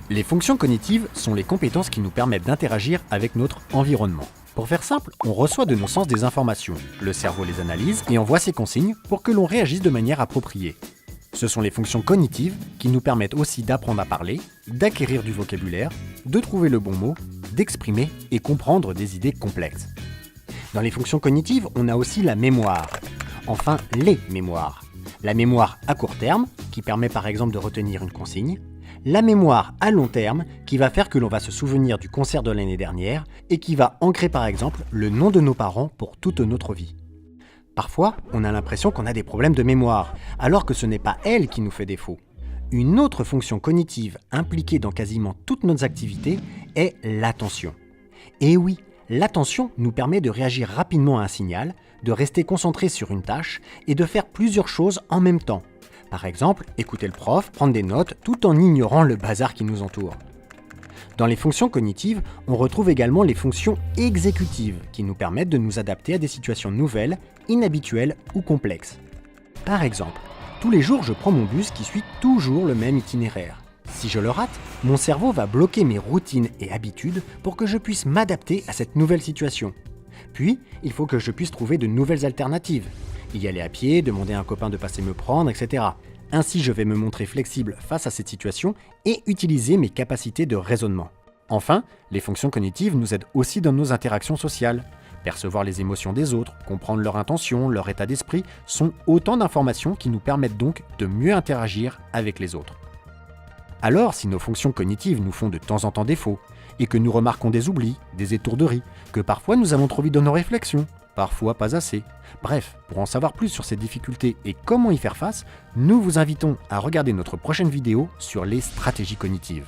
Les fonctions cognitives sont les compétences qui nous permettent d'interagir avec notre environnement. Pour faire simple, on reçoit de nos sens des informations, le cerveau les analyse et envoie ses consignes pour que l'on réagisse de manière appropriée. Ce sont les fonctions cognitives qui nous permettent aussi d'apprendre à parler, d'acquérir du vocabulaire, de trouver le bon mot, d'exprimer et comprendre des idées complexes. Dans les fonctions cognitives, on a aussi la mémoire. Enfin, les mémoires. La mémoire à court terme, qui permet par exemple de retenir une consigne. La mémoire à long terme, qui va faire que l'on va se souvenir du concert de l'année dernière et qui va ancrer par exemple le nom de nos parents pour toute notre vie. Parfois, on a l'impression qu'on a des problèmes de mémoire, alors que ce n'est pas elle qui nous fait défaut. Une autre fonction cognitive impliquée dans quasiment toutes nos activités est l'attention. Et oui, l'attention nous permet de réagir rapidement à un signal, de rester concentré sur une tâche et de faire plusieurs choses en même temps. Par exemple, écouter le prof, prendre des notes tout en ignorant le bazar qui nous entoure. Dans les fonctions cognitives, on retrouve également les fonctions exécutives qui nous permettent de nous adapter à des situations nouvelles, inhabituelles ou complexes. Par exemple, tous les jours je prends mon bus qui suit toujours le même itinéraire. Si je le rate, mon cerveau va bloquer mes routines et habitudes pour que je puisse m'adapter à cette nouvelle situation. Puis, il faut que je puisse trouver de nouvelles alternatives. Y aller à pied, demander à un copain de passer me prendre, etc. Ainsi, je vais me montrer flexible face à cette situation et utiliser mes capacités de raisonnement. Enfin, les fonctions cognitives nous aident aussi dans nos interactions sociales. Percevoir les émotions des autres, comprendre leurs intentions, leur état d'esprit sont autant d'informations qui nous permettent donc de mieux interagir avec les autres. Alors, si nos fonctions cognitives nous font de temps en temps défaut, et que nous remarquons des oublis, des étourderies, que parfois nous allons trop vite dans nos réflexions, parfois pas assez. Bref, pour en savoir plus sur ces difficultés et comment y faire face, nous vous invitons à regarder notre prochaine vidéo sur les stratégies cognitives.